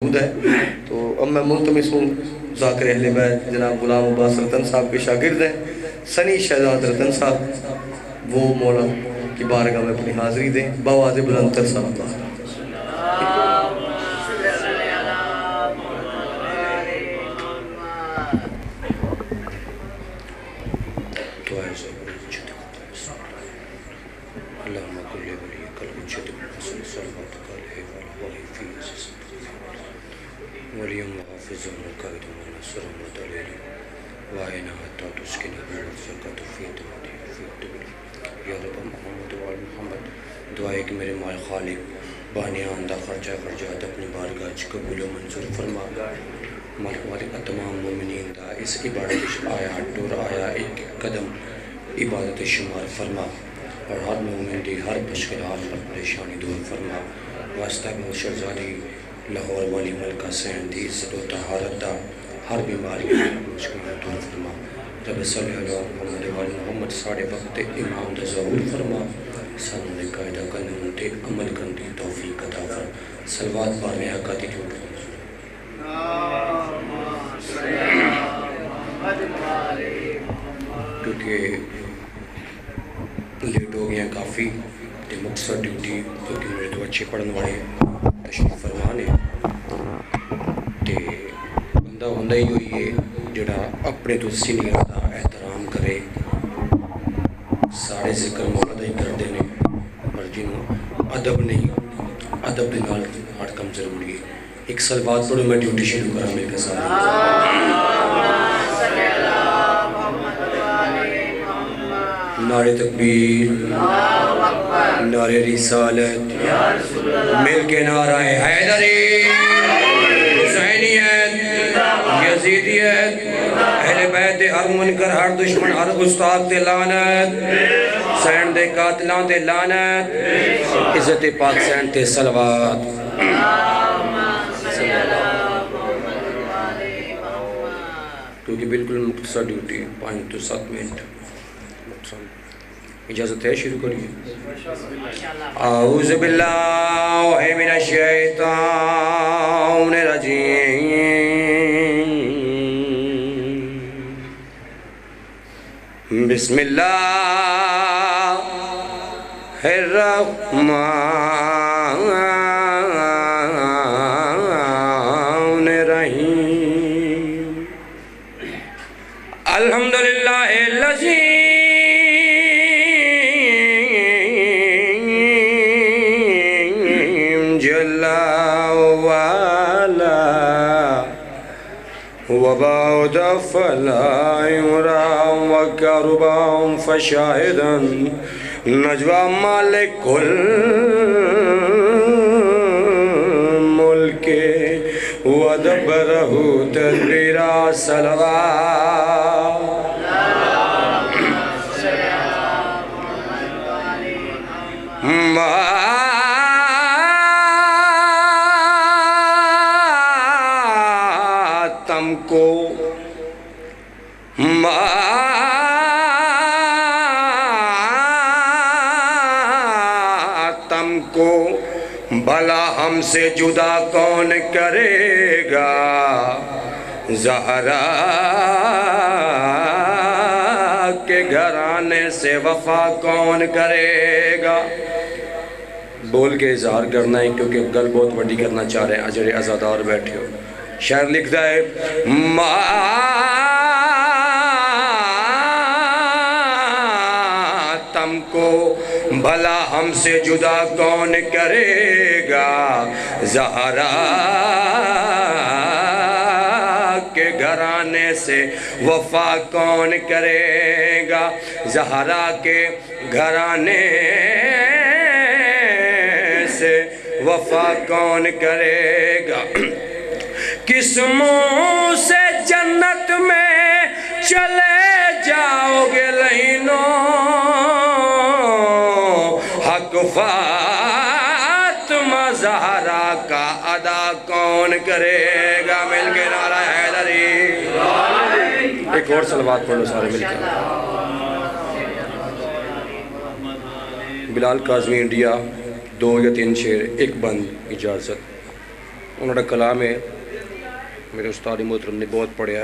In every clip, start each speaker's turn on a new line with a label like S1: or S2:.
S1: موجود ہے. تو اب میں ملتمس ہوں ذاکر اہل بیت جناب غلام عباس رتن صاحب کے شاگرد ہیں سنی شہزاد رتن صاحب، وہ مولا کی بارگاہ میں اپنی حاضری دیں بآواز بلند تر صاحب.
S2: ولیم وحافظ ومقائد ونصر ومدلل وعینا حتی تسکن ورزقت فیت یا رب محمد و محمد. دعائے کہ میرے مال خالق بانیان دا خرچہ خرجات اپنی بارگاہ قبول و منظور فرما. مالک تمام مومنین دا اس عبادت آیا ٹور آیا ایک قدم عبادت شمار فرما، اور ہر مومن دی ہر مشکل حال پر پریشانی دور فرما. واسطہ میں شہزادی لاہور والی ملکہ سین دی عزت و طہارت دا ہر بیماری مشکل دور فرما. رب صلی اللہ محمد و محمد ساڑھے وقت امام دا ظہور فرما. سانوں نے قاعدہ قانون تے عمل کرن دی توفیق عطا فرما. صلوات پڑھنے آقا دی جھوٹ کیونکہ لیٹ ہو گیا کافی تے مقصد ڈیوٹی کیونکہ میرے تو اچھے پڑھنے والے تشریف فرمانے تے بندہ ہوندہ ہی ہوئی ہے جڑا اپنے تو سینئر دا احترام کرے. سارے ذکر مولا دا ہی کر دینے پر جنہوں ادب نہیں، ادب دے نال ہر کم ضروری ہے. ایک صلوات پڑھو میں ڈیوٹی شروع کرا مل کے ساتھ. نعرہ تکبیر، نعرہ رسالت، مل کے نعرہ حیدری، حسینیت، یزیدیت، اہل بیت ہر منکر ہر دشمن ہر گستاخ تے لعنت، سین دے قاتلاں تے لعنت، عزت پاک سین تے صلوات. کیونکہ بالکل مختصر ڈیوٹی 5 to 7 منٹ اجازت ہے شروع کریے. اعوذ باللہ من الشیطان الرجیم. بسم اللہ الرحمن الرحیم. الحمدللہ الذی وبعد فلا يرى وكربا فشاهدا نجوى مالك الملك ودبره تدبيرا. صلوات ماتم کو بھلا ہم سے جدا کون کرے گا، زہرا کے گھرانے سے وفا کون کرے گا. بول کے اظہار کرنا ہے کیونکہ گل بہت بڑی کرنا چاہ رہے ہیں. اجر عزادار بیٹھے ہو. شاعر لکھتا ہے ماتم کو بھلا ہم سے جدا کون کرے گا، زہرا کے گھرانے سے وفا کون کرے گا، زہرا کے گھرانے سے وفا کون کرے گا. کس منہ سے جنت میں چلے جاؤ گے لہینوں، حق فاطمہ زہرا کا ادا کون کرے گا. مل کے نعرہ حیدری. ایک اور صلوات پڑھ لو سارے مل کے. بلال کاظمی انڈیا 2 یا 3 شعر ایک بند اجازت. انہوں نے کلام ہے میرے استاد محترم نے بہت پڑھیا،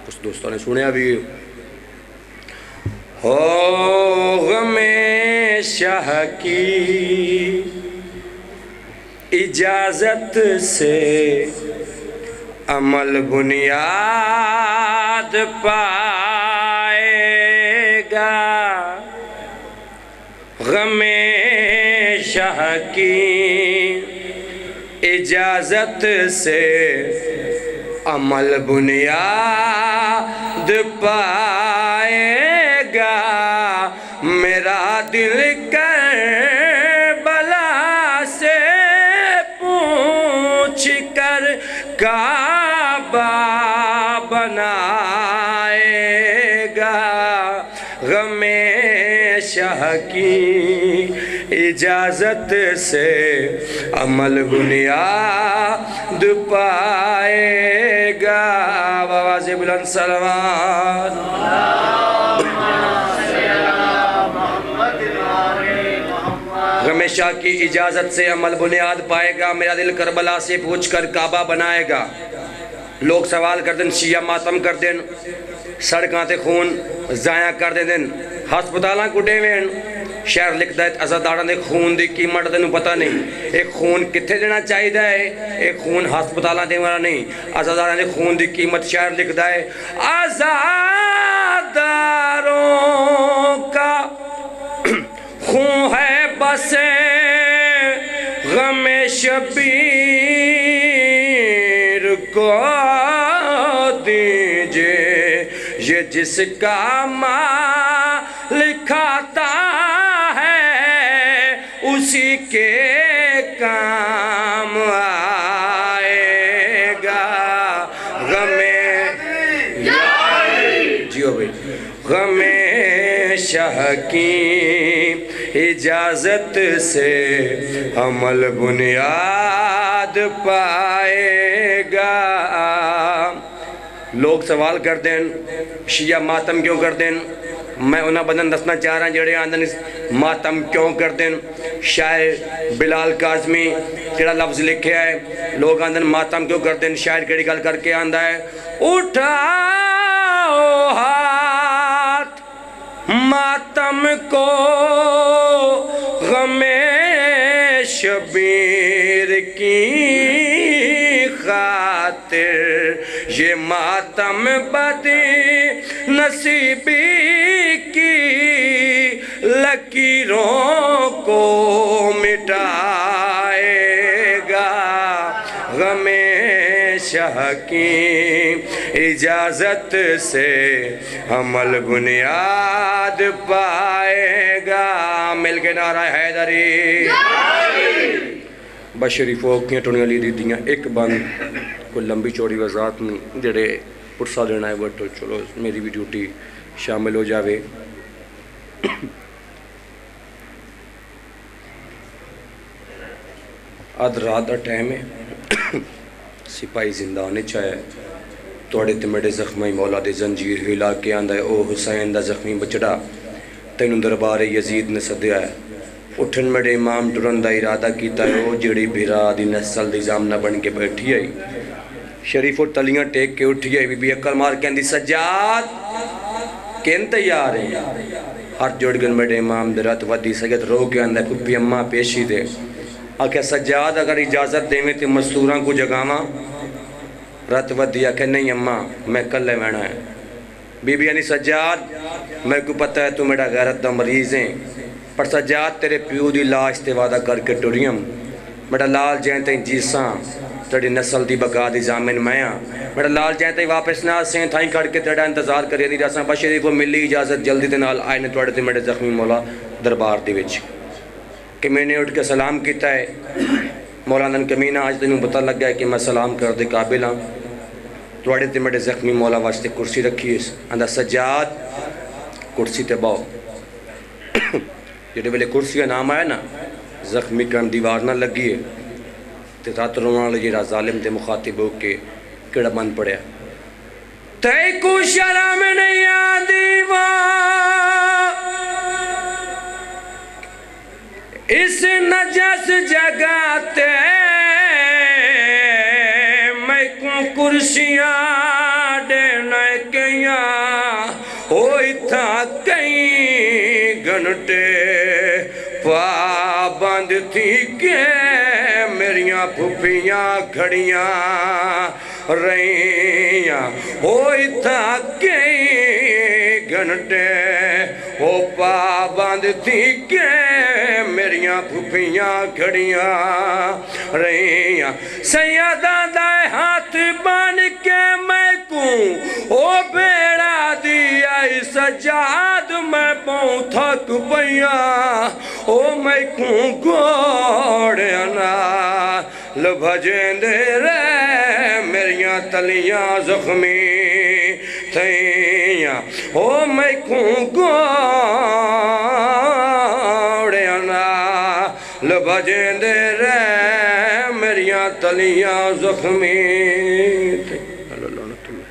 S2: کچھ دوستوں نے سنیا بھی۔ ہو غم شاہ کی اجازت سے عمل بنیاد پائے گا، غم شاہ کی اجازت سے عمل بنیاد پائے گا، میرا دل کربلا سے پوچھ کر کعبہ بنائے گا، غم شاہ کی اجازت سے عمل بنیاد پائے گا۔ آواز بلند صلوات۔ غم شاہ کی اجازت سے عمل بنیاد پائے گا، میرا دل کربلا سے پوچھ کر کعبہ بنائے گا۔ لوگ سوال کر دیں، شیعہ ماتم کر دیں، سڑکاں تے خون ضائع کر دیں، ہسپتالاں کٹے وین، شہر لکھتا ہے عزاداراں دے خون دی قیمت تینوں پتہ نہیں، ایک خون کتھے دینا چاہیے ہے، ایک خون ہسپتالاں دے والا نہیں، عزاداراں دے خون دی قیمت شہر لکھتا ہے۔ عزاداروں کا خون ہے بس غم شبیر کو دیجئے، یہ جس کا مال کھاتا ہے اسی کے کام آئے گا، غم جیو بھائی، غم شاہ کی اجازت سے عمل بنیاد پائے گا۔ لوگ سوال کر دیں شیعہ ماتم کیوں کر دیں، میں انہاں بدن دسنا چاہ رہا جڑے آندن ماتم کیوں کر دیں۔ شاعر بلال کاظمی کیڑا لفظ لکھے ہے، لوگ آندن ماتم کیوں کر دیں، شاعر کیڑی گل کر کے آندہ ہے، اٹھاؤ ہاتھ ماتم کو غم شبیر کی خاطر، یہ ماتم بدی نصیبی کی لکیروں کو مٹائے گا، غم شاہ کی اجازت سے عمل بنیاد پائے گا۔ مل کے نعرہ حیدری بشریفوں کیاں ٹونیاں لی دی دیاں ایک بند کوئی لمبی چوڑی وضاحت میں جڑے پرسا دینا ہے وہ تو چلو میری بھی ڈیوٹی شامل ہو جاوے۔ آدھ رات دا ٹائم ہے، سپاہی زندہ ہونے چاہے، توڑے تے میڈے زخمی مولا دے زنجیر ہلا کے آندہ ہے، او حسین دا زخمی بچڑا تینوں دربار یزید نے صدیا ہے، اٹھن میڈے امام ٹرن دا ارادہ کیتا ہے، او جڑی بھیرا دی نسل دی زامنہ بن کے بیٹھی ہے، شریف اور تلیاں ٹیک کے اٹھی ہے، بی بی اکل مار کہندی سجاد کین تیار ہیں، ہر جوڑ گن میڈے امام درات ودی سید رو کے آندہ ہے، پپی اممہ پیشی دے، آکھے سجاد اگر اجازت دیں میں تے مستوراں کو جگاواں، رات ودیا کہ نہیں اممہ میں کلے وینا ہے، بی بی یعنی سجاد میں کو پتہ ہے تو میڈا غیرت دا مریض ہیں، پر سجاد تیرے پیو دی لاش تے وعدہ کر کے ٹوریم، میڈا لال جائیں تیں جیساں تیری نسل دی بقا دی زامن میاں، میڈا لال جائیں تیں واپس نہ سین تھائیں کھڑ کے تیڑا انتظار کریے دی راساں بشریف و ملی اجازت جلدی تے نال آئینے توڑے تے میڈے زخمی مولا دربار دی وچ کہ میں نے اٹھ کے سلام کیتا ہے، مولانا کمینہ آج تینوں پتہ لگ گیا کہ میں سلام کر دے قابل ہاں، توڑے تے میڈے زخمی مولا واسطے کرسی رکھی ہے، اندہ سجاد کرسی تے باؤ، جڑے ویلے کرسی کا نام آیا نا زخمی کرن دیوار نہ لگی ہے تے رات روان لگی را ظالم تے مخاطب ہو کے کڑا بند پڑیا تے کو شرم نہیں دیوار اس نجس جگہ تے کرسیاں دینا کیاں ہوئی تھا کئی گھنٹے پابند تھی کہ میریاں پھپھیاں گھڑیاں رہیاں ہوئی تھا کئی گھنٹے وہ پابند تھی کہ میریاں پھپھیاں گھڑیاں رہیاں سیدہ دائے ہاتھ بان کے میں کوں او بیڑا دیا سجاد میں پاؤں تھک پیا او میں کوں گوڑے انا لبھجیں دے رے میریاں تلیاں زخمی تھیاں او میں کوں گوڑے انا لبھجیں دے رے میریاں تلیاں زخمی تھیاں اللہ لعنت اللہ